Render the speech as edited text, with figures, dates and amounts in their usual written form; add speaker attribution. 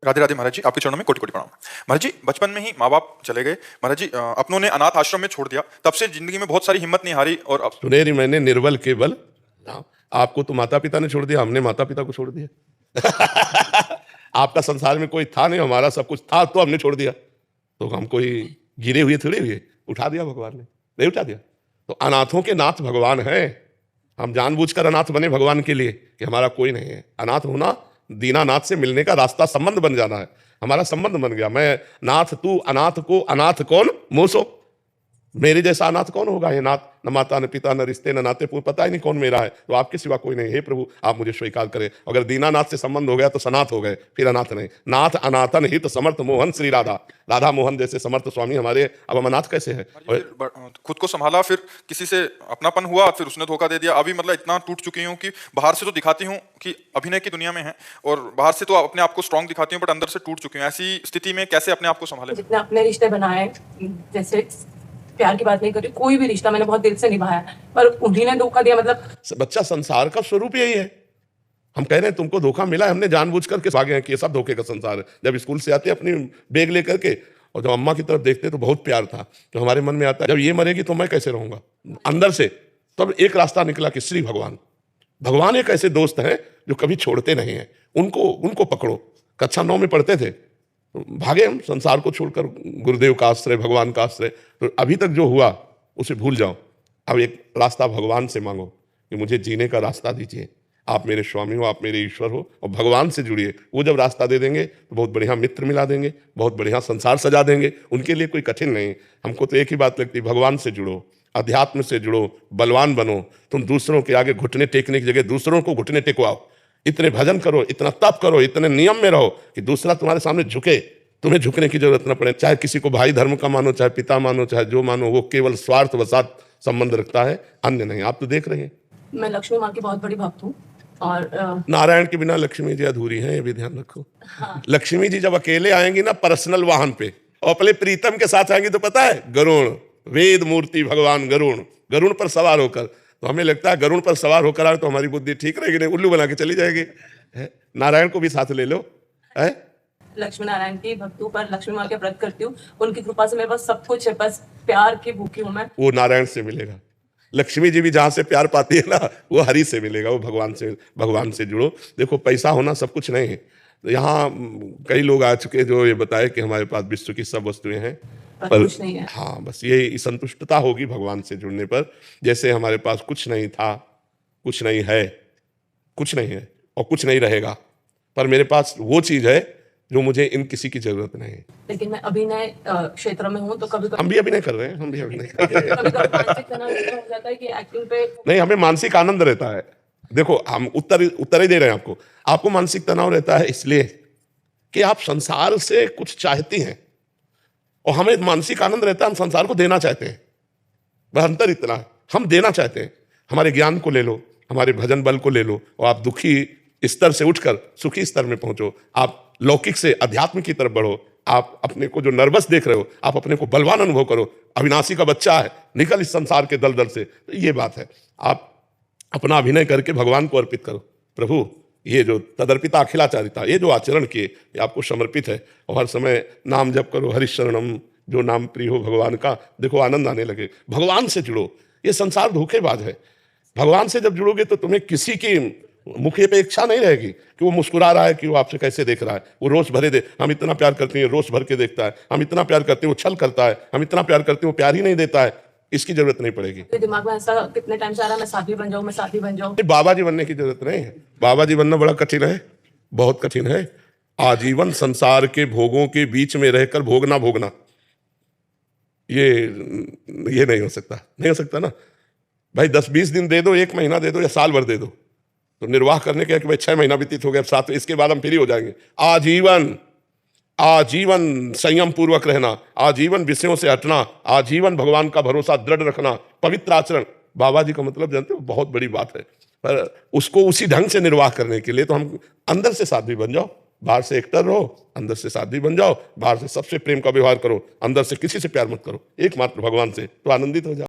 Speaker 1: राधे राधे महाराज जी, आपके चरणों में कोटि कोटि प्रणाम। महाराज जी, बचपन में ही माँ बाप चले गए, महाराज जी अपनों ने अनाथ आश्रम में छोड़ दिया, तब से जिंदगी में बहुत सारी हिम्मत नहीं हारी। और अब
Speaker 2: सुनेरी मैंने निर्बल केवल। आपको तो माता पिता ने छोड़ दिया, हमने माता पिता को छोड़ दिया। आपका संसार में कोई था नहीं, हमारा सब कुछ था तो हमने छोड़ दिया। तो हम कोई गिरे हुए थोड़े हुए, उठा दिया भगवान ने, नहीं उठा दिया। तो अनाथों के नाथ भगवान है। हम जानबूझकर अनाथ बने भगवान के लिए कि हमारा कोई नहीं है। अनाथ होना दीनानाथ से मिलने का रास्ता, संबंध बन जाना है। हमारा संबंध बन गया, मैं नाथ तू अनाथ को अनाथ कौन मोसो। मेरे जैसा अनाथ कौन होगा? ये नाथ न माता न पिता न रिश्ते न नाते, पता ही नहीं कौन मेरा है। तो आपके सिवा कोई नहीं। हे प्रभु, आप मुझे स्वीकार करें। अगर दीनानाथ से संबंध हो गया तो सनाथ हो गए, फिर अनाथ नहीं। नाथ अनाथन हित समर्थ मोहन श्री राधा, राधा मोहन जैसे समर्थ स्वामी हमारे। अब हम अनाथ कैसे हैं?
Speaker 1: खुद को संभाला, फिर किसी से अपनापन हुआ, फिर उसने धोखा दे दिया। अभी मतलब इतना टूट चुकी हूँ कि बाहर से तो दिखाती हूँ कि अभिनय की दुनिया में है, और बाहर से तो अपने आप को स्ट्रांग दिखाती हूँ, बट अंदर से टूट चुकी हूँ। ऐसी स्थिति में कैसे अपने आप को संभाले?
Speaker 3: जितने अपने रिश्ते बनाए, जैसे प्यार की बात नहीं करी, कोई भी रिश्ता मैंने बहुत दिल से निभाया, पर उन्हीं ने धोखा दिया। मतलब
Speaker 2: बच्चा, संसार का स्वरूप यही है। हम कह रहे हैं तुमको धोखा मिला है, हमने जानबूझकर के भागे हैं कि ये सब धोखे का संसार है। जब स्कूल से आते अपनी बैग लेकर के, और जब अम्मा की तरफ देखते तो बहुत प्यार था, तो हमारे मन में आता है जब ये मरेगी तो मैं कैसे रहूंगा अंदर से। तब एक रास्ता निकला कि श्री भगवान। भगवान एक ऐसे दोस्त हैं जो कभी छोड़ते नहीं हैं। उनको पकड़ो। कक्षा 9 में पढ़ते थे, भागे हम संसार को छोड़कर, गुरुदेव का आश्रय, भगवान का आश्रय। तो अभी तक जो हुआ उसे भूल जाओ। अब एक रास्ता भगवान से मांगो कि मुझे जीने का रास्ता दीजिए। आप मेरे स्वामी हो, आप मेरे ईश्वर हो, और भगवान से जुड़िए। वो जब रास्ता दे देंगे तो बहुत बढ़िया मित्र मिला देंगे, बहुत बढ़िया संसार सजा देंगे। उनके लिए कोई कठिन नहीं। हमको तो एक ही बात लगती है, भगवान से जुड़ो, अध्यात्म से जुड़ो, बलवान बनो। तुम दूसरों के आगे घुटने टेकने की जगह दूसरों को घुटने टेकवाओ। इतने भजन करो, इतना तप करो, इतने नियम में रहो कि दूसरा तुम्हारे सामने झुके, तुम्हें झुकने की जरूरत न पड़े। चाहे किसी को भाई धर्म का मानो, चाहे पिता मानो, चाहे जो मानो, वो केवल स्वार्थ वसात संबंध रखता है, अन्य नहीं। आप तो देख रहे हैं।
Speaker 3: मैं लक्ष्मी माँ की बहुत बड़ी भक्त हूँ, और
Speaker 2: नारायण के बिना लक्ष्मी जी अधूरी हैं, ये भी ध्यान रखो। हाँ। लक्ष्मी जी जब अकेले आएंगी ना पर्सनल वाहन पे, और अपने प्रीतम के साथ आएंगी, तो पता है गरुण, वेद मूर्ति भगवान गरुण पर सवार होकर। तो हमें लगता है गरुण पर सवार होकर आए तो हमारी बुद्धि ठीक रहेगी, नहीं उल्लू बना के चली जाएगी। नारायण को भी साथ ले लो। है
Speaker 3: लक्ष्मी नारायण की भक्तों पर लक्ष्मी माँ के व्रत करती हूँ। उनकी कृपा से मेरे पास सब कुछ है, बस प्यार की भूखी हूँ मैं।
Speaker 2: वो नारायण से मिलेगा। लक्ष्मी जी भी जहाँ से प्यार पाती है ना, वो हरि से मिलेगा। वो भगवान से जुड़ो। देखो, पैसा होना सब कुछ नहीं है। यहाँ कई लोग आ चुके जो ये बताए कि हमारे पास विश्व की सब वस्तुएं हैं, पर
Speaker 3: कुछ नहीं है।
Speaker 2: हाँ, बस ये संतुष्टता होगी भगवान से जुड़ने पर। जैसे हमारे पास कुछ नहीं था, कुछ नहीं है, कुछ नहीं है और कुछ नहीं रहेगा, पर मेरे पास वो चीज है जो मुझे इन किसी की जरूरत नहीं है।
Speaker 3: लेकिन मैं अभिनय क्षेत्र में हूँ, तो कभी
Speaker 2: हम भी अभिनय कर रहे हैं, हम भी अभिनय कर रहे हैं।
Speaker 3: कभी मानसिक तनाव इतना हो जाता है कि एक्टिंग पे
Speaker 2: नहीं, हमें मानसिक आनंद रहता है। देखो, हम उत्तर ही दे रहे हैं आपको मानसिक तनाव रहता है इसलिए कि आप संसार से कुछ चाहती हैं, और हमें मानसिक आनंद रहता है, हम संसार को देना चाहते हैं। वह अंतर इतना है, हम देना चाहते हैं। हमारे ज्ञान को ले लो, हमारे भजन बल को ले लो, और आप दुखी स्तर से उठकर सुखी स्तर में पहुंचो। आप लौकिक से अध्यात्म की तरफ बढ़ो। आप अपने को जो नर्वस देख रहे हो, आप अपने को बलवान अनुभव करो। अविनाशी का बच्चा है, निकल इस संसार के दलदल से। तो ये बात है, आप अपना अभिनय करके भगवान को अर्पित करो। प्रभु, ये जो तदर्पिता अखिलाचारिता, ये जो आचरण किए, ये आपको समर्पित है। और हर समय नाम जप करो, हरिशरणम, जो नाम प्रिय हो भगवान का। देखो, आनंद आने लगे। भगवान से जुड़ो। ये संसार धोखेबाज है। भगवान से जब जुड़ोगे तो तुम्हें किसी की मुख्य पे इच्छा नहीं रहेगी कि वो मुस्कुरा रहा है, कि वो आपसे कैसे देख रहा है। वो रोष भरे दे, हम इतना प्यार करते हैं, रोष भर के देखता है। हम इतना प्यार करते हैं, वो छल करता है। हम इतना प्यार करते हैं, वो प्यार ही नहीं देता है। इसकी जरूरत नहीं पड़ेगी।
Speaker 3: दिमाग में ऐसा कितने टाइम से आ रहा है, मैं साथी बन जाऊं, मैं साथी बन जाऊं।
Speaker 2: बाबा जी बनने की जरूरत नहीं है। बाबा जी बनना बड़ा कठिन है, बहुत कठिन है। आजीवन संसार के भोगों के बीच में रहकर भोगना ये नहीं हो सकता ना भाई। 10-20 दिन दे दो, 1 महीना दे दो, या साल भर दे दो, तो निर्वाह करने के कि भाई 6 महीना व्यतीत हो गया, 7, इसके बाद हम फ्री हो जाएंगे। आजीवन संयम पूर्वक रहना, आजीवन विषयों से हटना, आजीवन भगवान का भरोसा दृढ़ रखना, पवित्र आचरण। बाबा जी का मतलब जानते हो, बहुत बड़ी बात है। पर उसको उसी ढंग से निर्वाह करने के लिए तो हम अंदर से साध्वी बन जाओ। बाहर से एक्टर रहो, अंदर से साध्वी बन जाओ। बाहर से सबसे प्रेम का व्यवहार करो, अंदर से किसी से प्यार मत करो, एकमात्र भगवान से, तो आनंदित हो जाओ।